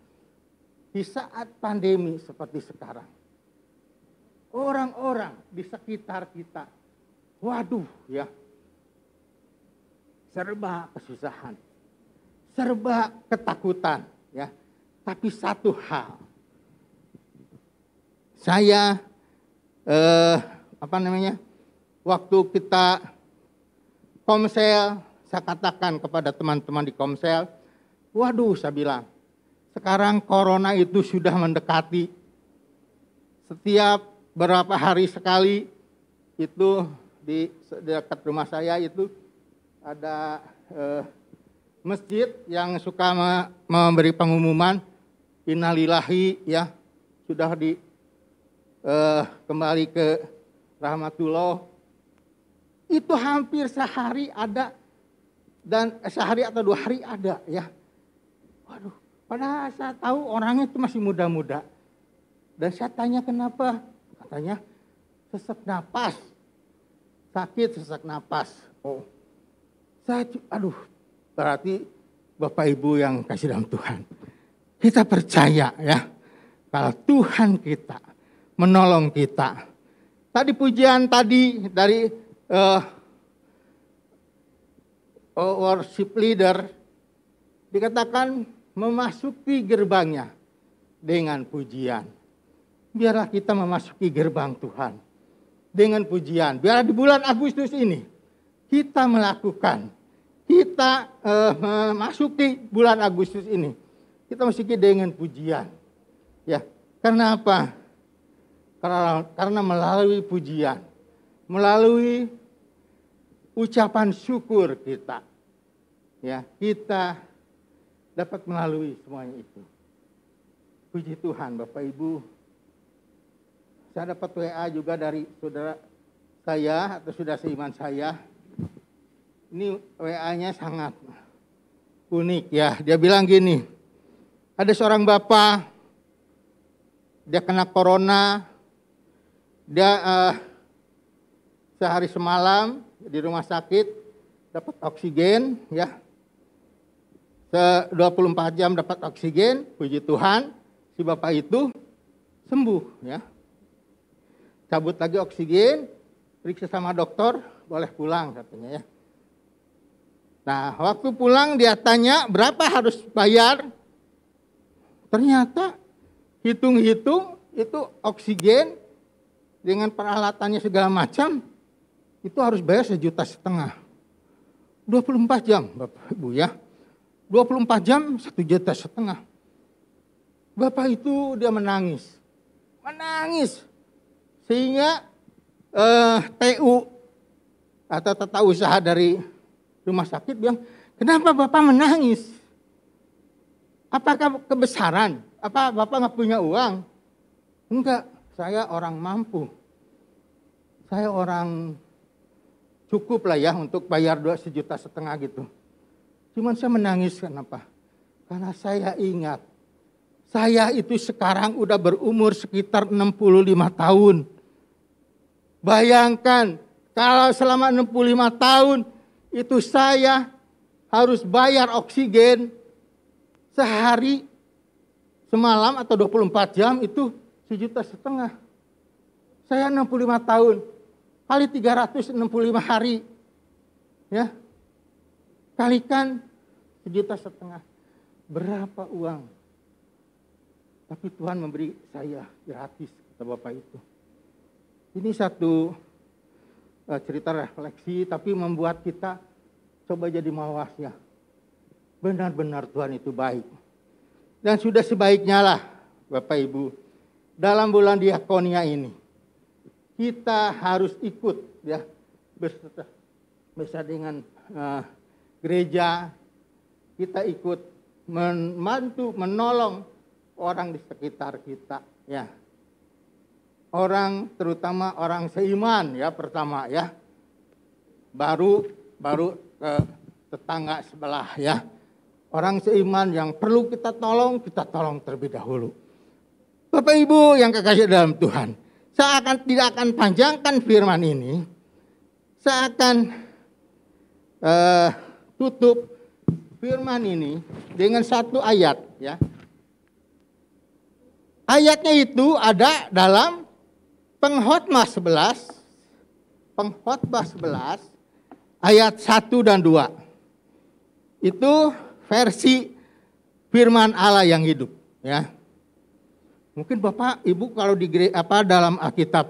Di saat pandemi seperti sekarang, orang-orang di sekitar kita, waduh, ya, serba kesusahan, serba ketakutan, ya. Tapi satu hal, saya waktu kita Komsel, saya katakan kepada teman-teman di Komsel, waduh, saya bilang, sekarang corona itu sudah mendekati. Setiap berapa hari sekali itu di dekat rumah saya itu ada masjid yang suka memberi pengumuman innalillahi, ya, sudah kembali ke rahmatullah. Itu hampir sehari ada, dan sehari atau 2 hari ada, ya. Waduh, padahal saya tahu orangnya itu masih muda-muda. Dan saya tanya kenapa? Katanya sesak napas. Sakit sesak napas. Berarti Bapak Ibu yang kasih dalam Tuhan. Kita percaya, ya, kalau Tuhan kita menolong kita. Tadi pujian tadi dari worship leader dikatakan memasuki gerbangnya dengan pujian. Biarlah kita memasuki gerbang Tuhan dengan pujian. Biarlah di bulan Agustus ini kita melakukan, kita memasuki bulan Agustus ini, kita masuki dengan pujian. Ya, karena apa? Karena melalui pujian, melalui ucapan syukur kita, ya, kita dapat melalui semuanya itu. Puji Tuhan Bapak Ibu. Saya dapat WA juga dari saudara saya atau saudara seiman saya. Ini WA-nya sangat unik, ya. Dia bilang gini, ada seorang bapak, dia kena corona, dia sehari semalam di rumah sakit, dapat oksigen, ya. 24 jam dapat oksigen, puji Tuhan, si bapak itu sembuh, ya. Cabut lagi oksigen, periksa sama dokter, boleh pulang katanya, ya. Nah, waktu pulang dia tanya berapa harus bayar. Ternyata hitung-hitung itu oksigen dengan peralatannya segala macam itu harus bayar 1,5 juta. 24 jam Bapak Ibu, ya. 24 jam 1,5 juta. Bapak itu dia menangis. Sehingga TU atau tata usaha dari rumah sakit bilang, kenapa Bapak menangis? Apakah kebesaran? Apa Bapak nggak punya uang? Enggak, saya orang mampu. Saya orang cukup lah ya untuk bayar 2,5 juta gitu. Cuman saya menangis kenapa? Karena saya ingat, saya itu sekarang udah berumur sekitar 65 tahun. Bayangkan kalau selama 65 tahun itu saya harus bayar oksigen sehari semalam atau 24 jam itu 1,5 juta. Saya 65 tahun kali 365 hari, ya, kalikan 1,5 juta. Berapa uang? Tapi Tuhan memberi saya gratis, kata Bapak itu. Ini satu cerita refleksi, tapi membuat kita coba jadi mawas, ya. Benar-benar Tuhan itu baik. Dan sudah sebaiknya lah Bapak Ibu, dalam bulan diakonia ini kita harus ikut, ya, bersama dengan gereja, kita ikut membantu, menolong orang di sekitar kita, ya. Orang, terutama orang seiman, ya, pertama, ya. Baru ke tetangga sebelah, ya. Orang seiman yang perlu kita tolong terlebih dahulu. Bapak Ibu yang kekasih dalam Tuhan, saya tidak akan panjangkan firman ini. Saya akan tutup firman ini dengan satu ayat, ya. Ayatnya itu ada dalam Pengkhotbah 11 ayat 1 dan 2. Itu versi firman Allah yang hidup, ya. Mungkin Bapak Ibu kalau di dalam Alkitab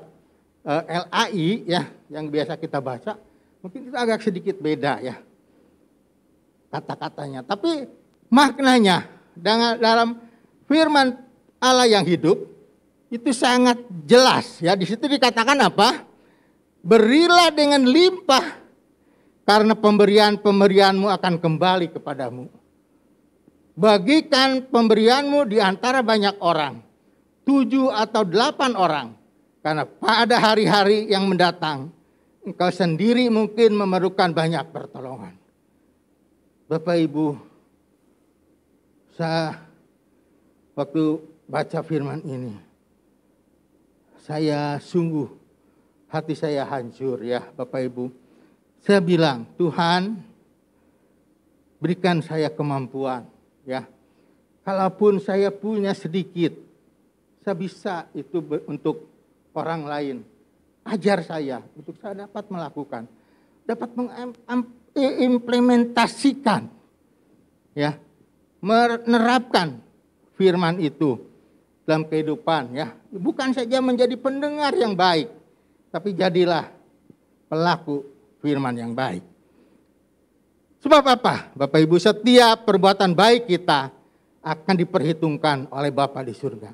LAI, ya, yang biasa kita baca, mungkin itu agak sedikit beda, ya, kata-katanya. Tapi maknanya dalam firman Allah yang hidup itu sangat jelas, ya. Di situ dikatakan apa? Berilah dengan limpah karena pemberian-pemberianmu akan kembali kepadamu. Bagikan pemberianmu di antara banyak orang, 7 atau 8 orang. Karena pada hari-hari yang mendatang, engkau sendiri mungkin memerlukan banyak pertolongan. Bapak Ibu, saya waktu baca firman ini, saya sungguh, hati saya hancur, ya Bapak Ibu. Saya bilang, Tuhan berikan saya kemampuan, ya. Kalaupun saya punya sedikit, saya bisa itu untuk orang lain. Ajar saya untuk saya dapat melakukan, dapat mengimplementasikan, ya, menerapkan firman itu dalam kehidupan, ya. Bukan saja menjadi pendengar yang baik, tapi jadilah pelaku firman yang baik. Sebab apa? Bapak Ibu, setiap perbuatan baik kita akan diperhitungkan oleh Bapa di surga.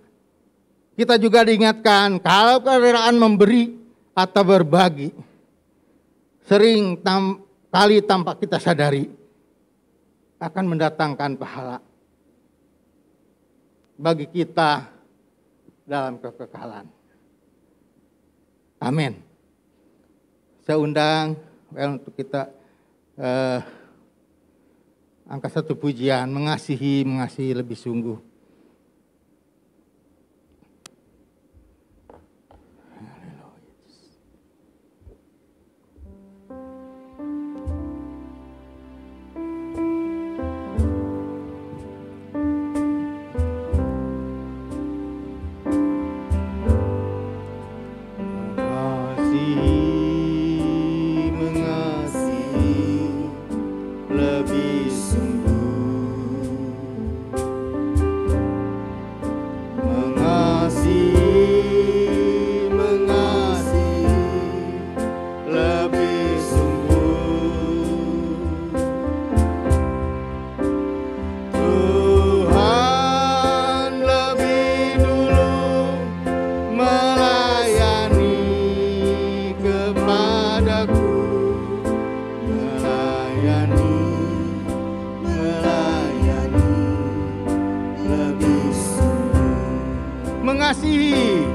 Kita juga diingatkan kalau kerelaan memberi atau berbagi sering kali tanpa kita sadari akan mendatangkan pahala bagi kita dalam kekekalan. Amin. Saya undang untuk kita angkat satu pujian, mengasihi lebih sungguh. mengasihi, lebih sungguh, mengasihi lebih sungguh. Tuhan lebih dulu melayani kepadaku, melayani lebih sungguh, mengasihi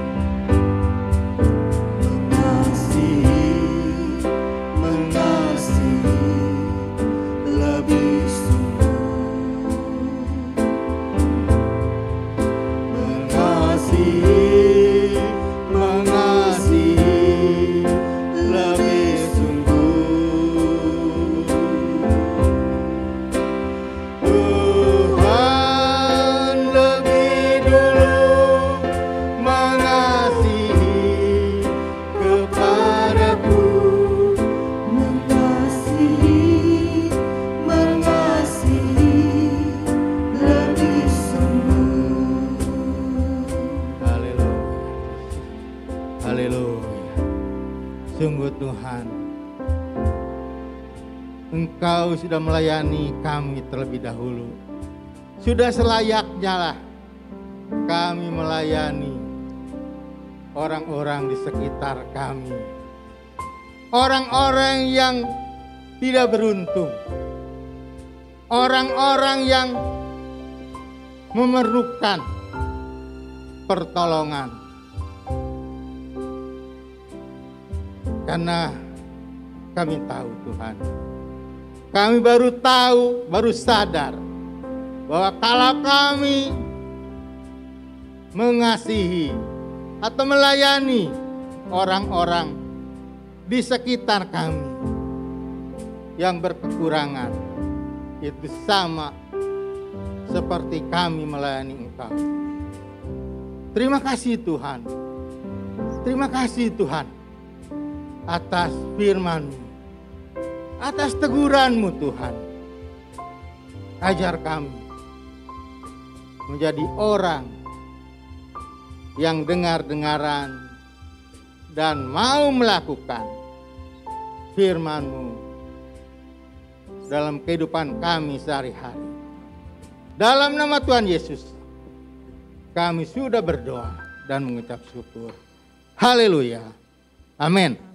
lebih sungguh, mengasihi lebih sungguh. Tuhan lebih dulu mengasihi kepadaku, mengasihi lebih sungguh. Haleluya, haleluya. Sungguh Tuhan, Engkau sudah melayani kami terlebih dahulu. Sudah selayaknya lah kami melayani orang-orang di sekitar kami, orang-orang yang tidak beruntung, orang-orang yang memerlukan pertolongan. Karena kami tahu Tuhan, kami baru sadar bahwa kalau kami mengasihi atau melayani orang-orang di sekitar kami yang berkekurangan, itu sama seperti kami melayani Engkau. Terima kasih Tuhan. Terima kasih Tuhan atas firman-Mu, atas teguran-Mu Tuhan. Ajar kami menjadi orang yang dengar-dengaran dan mau melakukan firman-Mu dalam kehidupan kami sehari-hari. Dalam nama Tuhan Yesus, kami sudah berdoa dan mengucap syukur. Haleluya. Amin.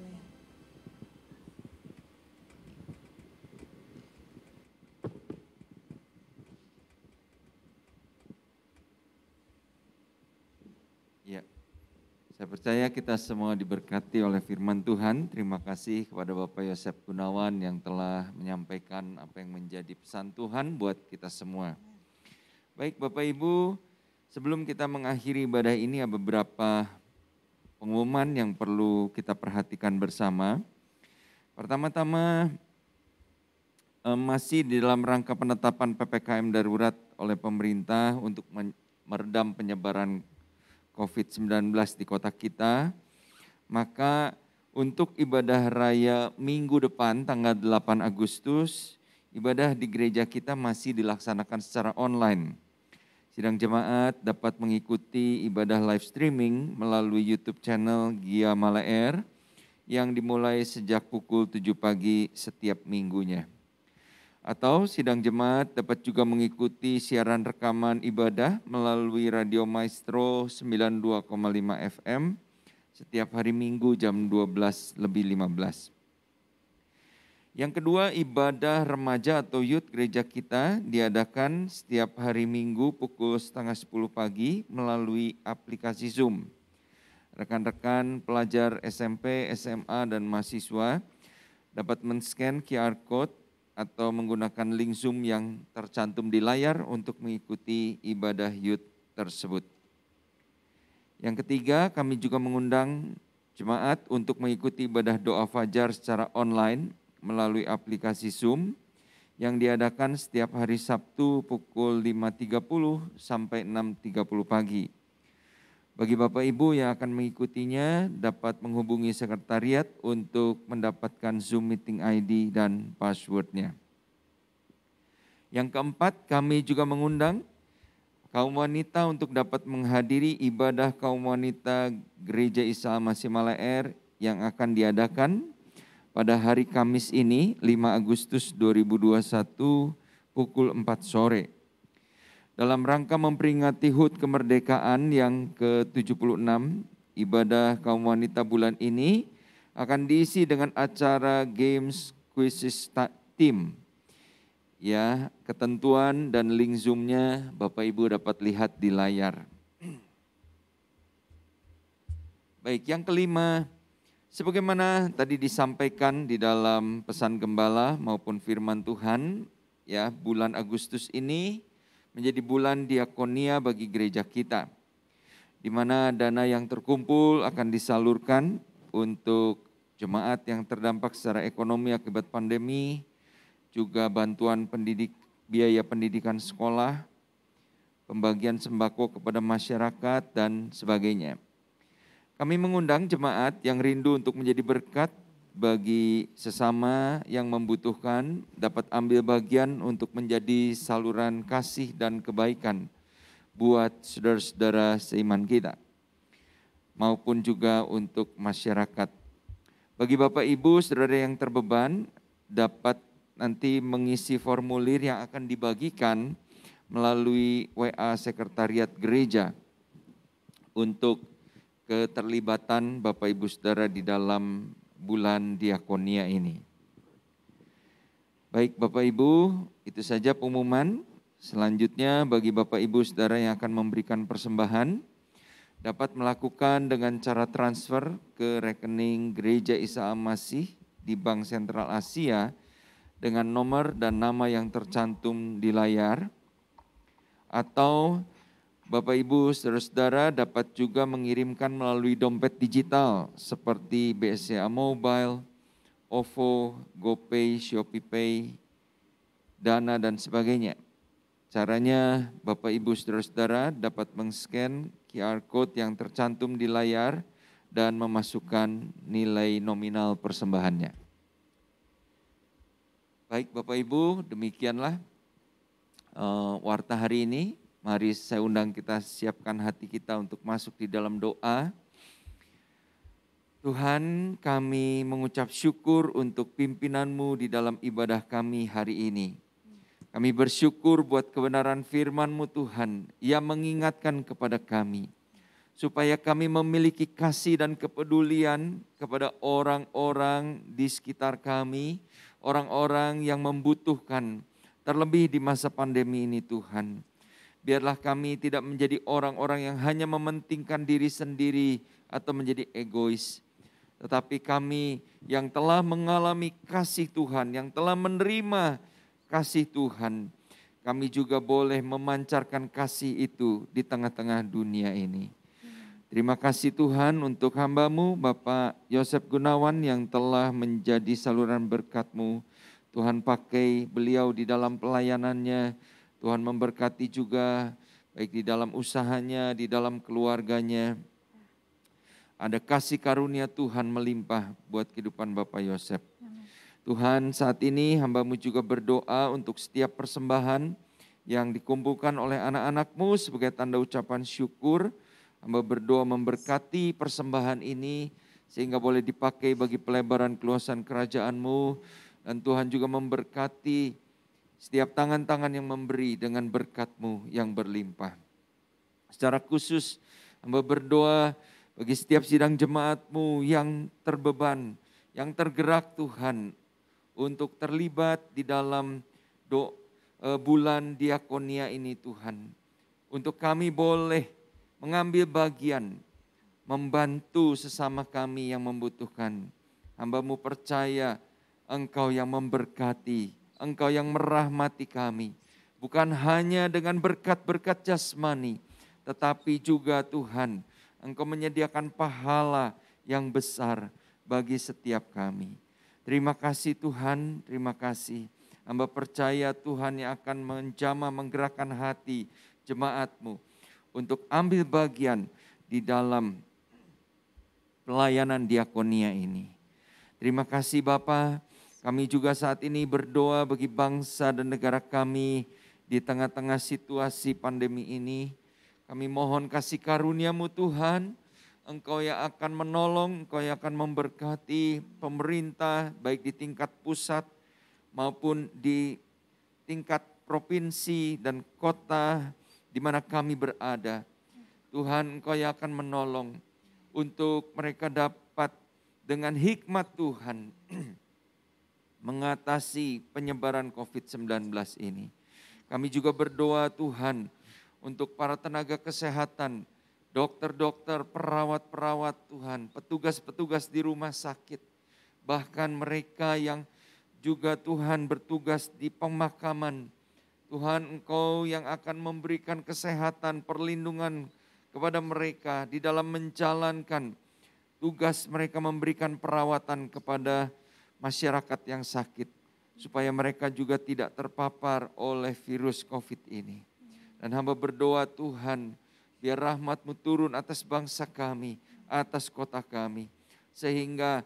Ya, saya percaya kita semua diberkati oleh firman Tuhan. Terima kasih kepada Bapak Yosef Gunawan yang telah menyampaikan apa yang menjadi pesan Tuhan buat kita semua. Baik Bapak Ibu, sebelum kita mengakhiri ibadah ini ada beberapa pengumuman yang perlu kita perhatikan bersama. Pertama-tama, masih di dalam rangka penetapan PPKM darurat oleh pemerintah untuk meredam penyebaran COVID-19 di kota kita, maka untuk ibadah raya minggu depan tanggal 8 Agustus, ibadah di gereja kita masih dilaksanakan secara online. Sidang jemaat dapat mengikuti ibadah live streaming melalui YouTube channel Gia Malaer yang dimulai sejak pukul 7 pagi setiap minggunya. Atau sidang jemaat dapat juga mengikuti siaran rekaman ibadah melalui Radio Maestro 92,5 FM setiap hari Minggu jam 12:15. Yang kedua, ibadah remaja atau youth gereja kita diadakan setiap hari Minggu pukul 9:30 pagi melalui aplikasi Zoom. Rekan-rekan pelajar SMP, SMA, dan mahasiswa dapat men-scan QR Code atau menggunakan link Zoom yang tercantum di layar untuk mengikuti ibadah youth tersebut. Yang ketiga, kami juga mengundang jemaat untuk mengikuti ibadah doa fajar secara online melalui aplikasi Zoom yang diadakan setiap hari Sabtu pukul 5:30 sampai 6:30 pagi. Bagi Bapak Ibu yang akan mengikutinya dapat menghubungi sekretariat untuk mendapatkan Zoom Meeting ID dan passwordnya. Yang keempat, kami juga mengundang kaum wanita untuk dapat menghadiri ibadah kaum wanita Gereja Isa Al-Masih Malaer yang akan diadakan pada hari Kamis ini 5 Agustus 2021 pukul 4 sore. Dalam rangka memperingati HUT kemerdekaan yang ke-76, ibadah kaum wanita bulan ini akan diisi dengan acara Games Quizzes Team. Ya, ketentuan dan link Zoom-nya Bapak Ibu dapat lihat di layar. Baik, yang kelima, sebagaimana tadi disampaikan di dalam pesan gembala maupun firman Tuhan, ya, bulan Agustus ini menjadi bulan diakonia bagi gereja kita, di mana dana yang terkumpul akan disalurkan untuk jemaat yang terdampak secara ekonomi akibat pandemi, juga bantuan biaya pendidikan sekolah, pembagian sembako kepada masyarakat, dan sebagainya. Kami mengundang jemaat yang rindu untuk menjadi berkat bagi sesama yang membutuhkan dapat ambil bagian untuk menjadi saluran kasih dan kebaikan buat saudara-saudara seiman kita, maupun juga untuk masyarakat. Bagi Bapak Ibu, saudara yang terbeban dapat nanti mengisi formulir yang akan dibagikan melalui WA Sekretariat Gereja untuk keterlibatan Bapak Ibu Saudara di dalam bulan diakonia ini. Baik Bapak Ibu, itu saja pengumuman. Selanjutnya bagi Bapak Ibu Saudara yang akan memberikan persembahan, dapat melakukan dengan cara transfer ke rekening Gereja Isa Al-Masih di Bank Sentral Asia dengan nomor dan nama yang tercantum di layar, atau Bapak Ibu saudara-saudara dapat juga mengirimkan melalui dompet digital seperti BCA Mobile, OVO, GoPay, ShopeePay, Dana dan sebagainya. Caranya Bapak Ibu saudara-saudara dapat men-scan QR Code yang tercantum di layar dan memasukkan nilai nominal persembahannya. Baik Bapak Ibu, demikianlah warta hari ini. Mari saya undang kita siapkan hati kita untuk masuk di dalam doa. Tuhan, kami mengucap syukur untuk pimpinan-Mu di dalam ibadah kami hari ini. Kami bersyukur buat kebenaran firman-Mu Tuhan yang mengingatkan kepada kami, supaya kami memiliki kasih dan kepedulian kepada orang-orang di sekitar kami, orang-orang yang membutuhkan, terlebih di masa pandemi ini Tuhan. Biarlah kami tidak menjadi orang-orang yang hanya mementingkan diri sendiri atau menjadi egois. Tetapi kami yang telah mengalami kasih Tuhan, yang telah menerima kasih Tuhan, kami juga boleh memancarkan kasih itu di tengah-tengah dunia ini. Terima kasih Tuhan untuk hamba-Mu Bapak Yosef Gunawan yang telah menjadi saluran berkat-Mu. Tuhan pakai beliau di dalam pelayanannya. Tuhan memberkati juga baik di dalam usahanya, di dalam keluarganya. Ada kasih karunia Tuhan melimpah buat kehidupan Bapak Yosef. Tuhan, saat ini hamba-Mu juga berdoa untuk setiap persembahan yang dikumpulkan oleh anak-anak-Mu sebagai tanda ucapan syukur. Hamba berdoa memberkati persembahan ini sehingga boleh dipakai bagi pelebaran keluasan kerajaan-Mu. Dan Tuhan juga memberkati setiap tangan-tangan yang memberi dengan berkat-Mu yang berlimpah. Secara khusus hamba berdoa bagi setiap sidang jemaat-Mu yang terbeban, yang tergerak Tuhan untuk terlibat di dalam bulan diakonia ini Tuhan. Untuk kami boleh mengambil bagian, membantu sesama kami yang membutuhkan. Hamba-Mu percaya Engkau yang memberkati, Engkau yang merahmati kami, bukan hanya dengan berkat-berkat jasmani, tetapi juga Tuhan, Engkau menyediakan pahala yang besar bagi setiap kami. Terima kasih Tuhan, terima kasih. Hamba percaya Tuhan yang akan menjamah menggerakkan hati jemaat-Mu untuk ambil bagian di dalam pelayanan diakonia ini. Terima kasih Bapa, kami juga saat ini berdoa bagi bangsa dan negara kami di tengah-tengah situasi pandemi ini. Kami mohon kasih karunia-Mu Tuhan, Engkau yang akan menolong, Engkau yang akan memberkati pemerintah baik di tingkat pusat maupun di tingkat provinsi dan kota di mana kami berada. Tuhan, Engkau yang akan menolong untuk mereka dapat dengan hikmat Tuhan mengatasi penyebaran COVID-19 ini. Kami juga berdoa Tuhan untuk para tenaga kesehatan, dokter-dokter, perawat-perawat Tuhan, petugas-petugas di rumah sakit, bahkan mereka yang juga Tuhan bertugas di pemakaman. Tuhan, Engkau yang akan memberikan kesehatan, perlindungan kepada mereka di dalam menjalankan tugas mereka memberikan perawatan kepada masyarakat yang sakit, supaya mereka juga tidak terpapar oleh virus COVID ini. Dan hamba berdoa Tuhan, biar rahmat-Mu turun atas bangsa kami, atas kota kami, sehingga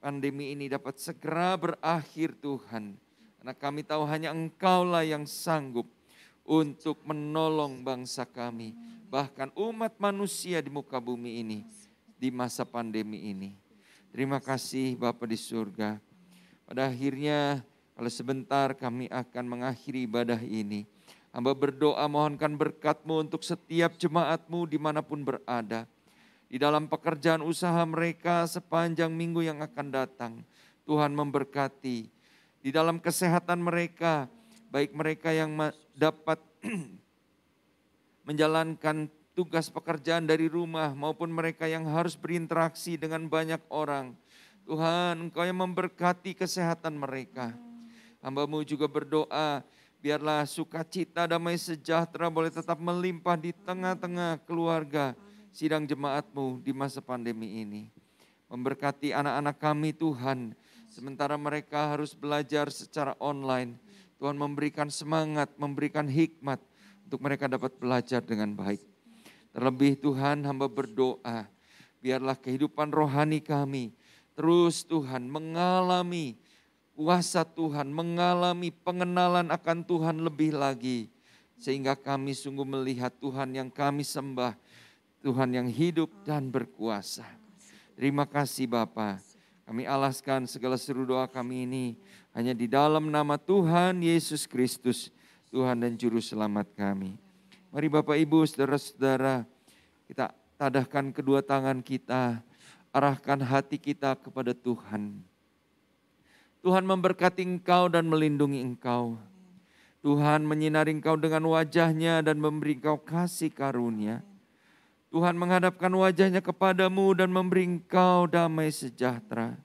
pandemi ini dapat segera berakhir Tuhan. Karena kami tahu hanya Engkau-lah yang sanggup untuk menolong bangsa kami, bahkan umat manusia di muka bumi ini, di masa pandemi ini. Terima kasih Bapa di surga. Pada akhirnya, kalau sebentar kami akan mengakhiri ibadah ini. Hamba berdoa mohonkan berkat-Mu untuk setiap jemaat-Mu dimanapun berada. Di dalam pekerjaan usaha mereka sepanjang minggu yang akan datang. Tuhan memberkati. Di dalam kesehatan mereka, baik mereka yang dapat menjalankan tugas pekerjaan dari rumah maupun mereka yang harus berinteraksi dengan banyak orang. Tuhan, Engkau yang memberkati kesehatan mereka. Hamba-Mu juga berdoa, biarlah sukacita, damai sejahtera boleh tetap melimpah di tengah-tengah keluarga sidang jemaat-Mu di masa pandemi ini. Memberkati anak-anak kami Tuhan, sementara mereka harus belajar secara online. Tuhan memberikan semangat, memberikan hikmat untuk mereka dapat belajar dengan baik. Terlebih Tuhan, hamba berdoa, biarlah kehidupan rohani kami terus Tuhan mengalami kuasa Tuhan, mengalami pengenalan akan Tuhan lebih lagi. Sehingga kami sungguh melihat Tuhan yang kami sembah, Tuhan yang hidup dan berkuasa. Terima kasih Bapa. Kami alaskan segala seru doa kami ini hanya di dalam nama Tuhan Yesus Kristus, Tuhan dan Juru Selamat kami. Mari Bapak Ibu, saudara-saudara, kita tadahkan kedua tangan kita, arahkan hati kita kepada Tuhan. Tuhan memberkati engkau dan melindungi engkau. Tuhan menyinari engkau dengan wajah-Nya dan memberi engkau kasih karunia. Tuhan menghadapkan wajah-Nya kepadamu dan memberi engkau damai sejahtera.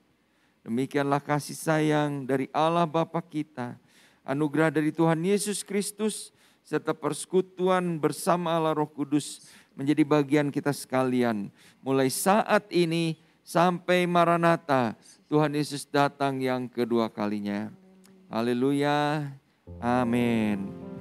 Demikianlah kasih sayang dari Allah Bapa kita, anugerah dari Tuhan Yesus Kristus, serta persekutuan bersama Allah Roh Kudus menjadi bagian kita sekalian. Mulai saat ini sampai Maranatha, Tuhan Yesus datang yang kedua kalinya. Haleluya. Amin.